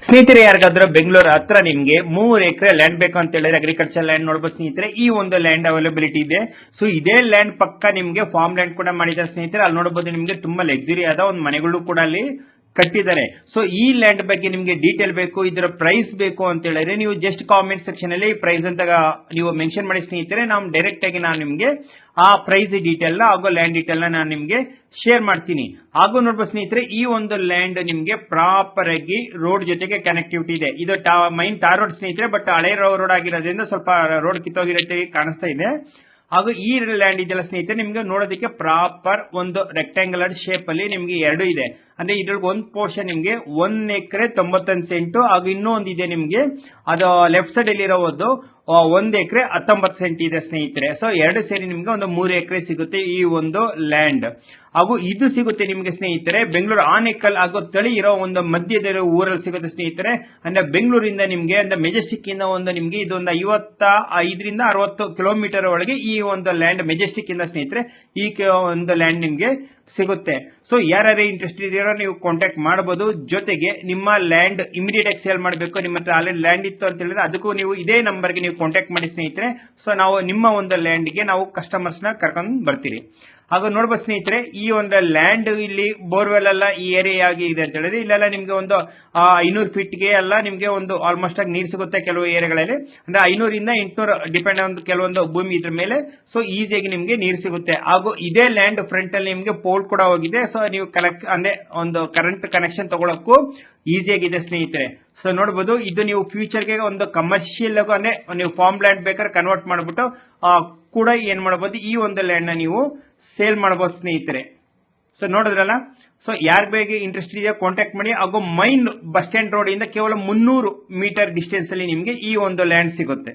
ಸ್ನೇಹಿತರೆ, ಯಾರಿಗಾದ್ರೂ ಬೆಂಗಳೂರು ಹತ್ರ ನಿಮ್ಗೆ 3 ಎಕರೆ ಲ್ಯಾಂಡ್ ಬೇಕು ಅಂತ ಹೇಳಿದ್ರೆ ಅಗ್ರಿಕಲ್ಚರ್ ಲ್ಯಾಂಡ್ ನೋಡ್ಬೋದು ಸ್ನೇಹಿತರೆ. ಈ ಒಂದು ಲ್ಯಾಂಡ್ ಅವೈಲಬಿಲಿಟಿ ಇದೆ. ಸೊ ಇದೇ ಲ್ಯಾಂಡ್ ಪಕ್ಕ ನಿಮ್ಗೆ ಫಾರ್ಮ್ ಲ್ಯಾಂಡ್ ಕೂಡ ಮಾಡಿದ್ದಾರೆ ಸ್ನೇಹಿತರೆ. ಅಲ್ಲಿ ನೋಡಬಹುದು ನಿಮ್ಗೆ ತುಂಬಾ ಲಕ್ಸುರಿ ಆದ ಒಂದು ಮನೆಗಳು ಕೂಡ ಅಲ್ಲಿ ಕಟ್ಟಿದ್ದಾರೆ. ಸೊ ಈ ಲ್ಯಾಂಡ್ ಬಗ್ಗೆ ನಿಮ್ಗೆ ಡೀಟೇಲ್ ಬೇಕು, ಇದರ ಪ್ರೈಸ್ ಬೇಕು ಅಂತ ಹೇಳಿದ್ರೆ ನೀವು ಜಸ್ಟ್ ಕಾಮೆಂಟ್ ಸೆಕ್ಷನ್ ಅಲ್ಲಿ ಪ್ರೈಸ್ ಅಂತ ನೀವು ಮೆನ್ಷನ್ ಮಾಡಿ ಸ್ನೇಹಿತರೆ. ನಾವು ಡೈರೆಕ್ಟ್ ಆಗಿ ನಾನು ನಿಮ್ಗೆ ಆ ಪ್ರೈಸ್ ಡೀಟೇಲ್ ನ ಹಾಗೂ ಲ್ಯಾಂಡ್ ಡೀಟೇಲ್ ನ ನಾನು ನಿಮ್ಗೆ ಶೇರ್ ಮಾಡ್ತೀನಿ. ಹಾಗೂ ನೋಡ್ಬೋದು ಸ್ನೇಹಿತರೆ, ಈ ಒಂದು ಲ್ಯಾಂಡ್ ನಿಮ್ಗೆ ಪ್ರಾಪರ್ ಆಗಿ ರೋಡ್ ಜೊತೆಗೆ ಕನೆಕ್ಟಿವಿಟಿ ಇದೆ. ಇದು ಮೈನ್ ಟಾರ್ ರೋಡ್ ಸ್ನೇಹಿತರೆ, ಬಟ್ ಹಳೆ ರೋಡ್ ಆಗಿರೋದ್ರಿಂದ ಸ್ವಲ್ಪ ರೋಡ್ ಕಿತ್ತೋಗಿರುತ್ತೆ ಕಾಣಿಸ್ತಾ ಇದೆ. ಹಾಗೂ ಈ ಲ್ಯಾಂಡ್ ಇದೆಲ್ಲ ಸ್ನೇಹಿತರೆ ನಿಮ್ಗೆ ನೋಡೋದಕ್ಕೆ ಪ್ರಾಪರ್ ಒಂದು ರೆಕ್ಟಾಂಗುಲರ್ ಶೇಪ್ ಅಲ್ಲಿ ನಿಮ್ಗೆ ಎರಡು ಇದೆ. ಅಂದ್ರೆ ಇದ್ರೊಳಗೆ ಒಂದು ಪೋರ್ಷನ್ ನಿಮ್ಗೆ 1 ಎಕರೆ 91 ಸೆಂಟು, ಹಾಗೂ ಇನ್ನೂ ಒಂದು ಇದೆ ನಿಮ್ಗೆ ಅದು ಲೆಫ್ಟ್ ಸೈಡ್ ಅಲ್ಲಿ ಇರೋದು 1 ಎಕರೆ 19 ಸೆಂಟ್ ಇದೆ ಸ್ನೇಹಿತರೆ. ಸೊ ಎರಡು ಸೇರಿ ನಿಮ್ಗೆ ಒಂದು 3 ಎಕರೆ ಸಿಗುತ್ತೆ ಈ ಒಂದು ಲ್ಯಾಂಡ್. ಹಾಗೂ ಇದು ಸಿಗುತ್ತೆ ನಿಮ್ಗೆ ಸ್ನೇಹಿತರೆ ಬೆಂಗಳೂರು ಆನೇಕಲ್ ಹಾಗೂ ತಳಿ ಇರೋ ಒಂದು ಮಧ್ಯದ ಊರಲ್ಲಿ ಸಿಗುತ್ತೆ ಸ್ನೇಹಿತರೆ. ಅಂದ್ರೆ ಬೆಂಗಳೂರಿಂದ ನಿಮ್ಗೆ ಅಂದ್ರೆ ಮೆಜೆಸ್ಟಿಕ್ ಇಂದ ಒಂದು ನಿಮ್ಗೆ ಇದೊಂದು 55ರಿಂದ 60 ಕಿಲೋಮೀಟರ್ ಒಳಗೆ ಈ ಒಂದು ಲ್ಯಾಂಡ್ ಮೆಜೆಸ್ಟಿಕ್ ಇಂದ ಸ್ನೇಹಿತರೆ ಈ ಒಂದು ಲ್ಯಾಂಡ್ ನಿಮ್ಗೆ ಸಿಗುತ್ತೆ. ಸೊ ಯಾರ್ಯಾರು ಇಂಟ್ರೆಸ್ಟ್ ಇದೆಯೋ ನೀವು ಕಾಂಟ್ಯಾಕ್ಟ್ ಮಾಡಬಹುದು. ಜೊತೆಗೆ ನಿಮ್ಮ ಲ್ಯಾಂಡ್ ಇಮಿಡಿಯೇಟ್ ಆಗಿ ಸೇಲ್ ಮಾಡಬೇಕು, ನಿಮ್ಮ ಹತ್ರ ಆಲ್ರೆಡಿ ಲ್ಯಾಂಡ್ ಇತ್ತು ಅಂತ ಹೇಳಿದ್ರೆ ಅದಕ್ಕೂ ನೀವು ಇದೇ ನಂಬರ್ಗೆ ನೀವು ಕಾಂಟ್ಯಾಕ್ಟ್ ಮಾಡಿ ಸ್ನೇಹಿತರೆ. ಸೊ ನಾವು ನಿಮ್ಮ ಒಂದು ಲ್ಯಾಂಡ್ಗೆ ನಾವು ಕಸ್ಟಮರ್ಸ್ ನ ಕರ್ಕೊಂಡು ಬರ್ತೀರಿ. ಹಾಗೂ ನೋಡ್ಬೋದು ಸ್ನೇಹಿತರೆ, ಈ ಒಂದು ಲ್ಯಾಂಡ್ ಇಲ್ಲಿ ಬೋರ್ವೆಲ್ ಎಲ್ಲ ಈ ಏರಿಯಾ ಆಗಿ ಇದೆ ಅಂತ ಹೇಳಿದ್ರೆ ಇಲ್ಲೆಲ್ಲ ನಿಮ್ಗೆ ಒಂದು 500 ಫೀಟ್ಗೆ ಎಲ್ಲ ನಿಮ್ಗೆ ಒಂದು ಆಲ್ಮೋಸ್ಟ್ ಆಗಿ ನೀರು ಸಿಗುತ್ತೆ ಕೆಲವು ಏರಿಯಾಗಳಲ್ಲಿ. ಅಂದ್ರೆ 500ರಿಂದ 800 ಡಿಪೆಂಡ್ ಒಂದು ಕೆಲವೊಂದು ಭೂಮಿ ಇದ್ರ ಮೇಲೆ. ಸೊ ಈಸಿಯಾಗಿ ನಿಮ್ಗೆ ನೀರು ಸಿಗುತ್ತೆ. ಹಾಗೂ ಇದೇ ಲ್ಯಾಂಡ್ ಫ್ರಂಟ್ ಅಲ್ಲಿ ನಿಮ್ಗೆ ಪೋಲ್ ಕೂಡ ಹೋಗಿದೆ. ಸೊ ನೀವು ಅಂದ್ರೆ ಒಂದು ಕರೆಂಟ್ ಕನೆಕ್ಷನ್ ತಗೊಳಕ್ಕೂ ಈಸಿಯಾಗಿದೆ ಸ್ನೇಹಿತರೆ. ಸೊ ನೋಡಬಹುದು, ಇದು ನೀವು ಫ್ಯೂಚರ್ಗೆ ಒಂದು ಕಮರ್ಷಿಯಲ್ ಅಂದ್ರೆ ನೀವು ಫಾರ್ಮ್ ಲ್ಯಾಂಡ್ ಬೇಕಾದ್ರೆ ಕನ್ವರ್ಟ್ ಮಾಡ್ಬಿಟ್ಟು ಕೂಡ ಏನ್ ಮಾಡಬಹುದು, ಈ ಒಂದು ಲ್ಯಾಂಡ್ ನ ನೀವು ಸೇಲ್ ಮಾಡಬಹುದು ಸ್ನೇಹಿತರೆ. ಸೊ ನೋಡಿದ್ರಲ್ಲ. ಸೊ ಯಾರ ಬಗ್ಗೆ ಇಂಟ್ರೆಸ್ಟ್ ಇದೆಯೋ ಕಾಂಟ್ಯಾಕ್ಟ್ ಮಾಡಿ. ಹಾಗೂ ಮೈನ್ ಬಸ್ ಸ್ಟ್ಯಾಂಡ್ ರೋಡ್ ಇಂದ ಕೇವಲ 300 ಮೀಟರ್ ಡಿಸ್ಟೆನ್ಸ್ ಅಲ್ಲಿ ನಿಮ್ಗೆ ಈ ಒಂದು ಲ್ಯಾಂಡ್ ಸಿಗುತ್ತೆ.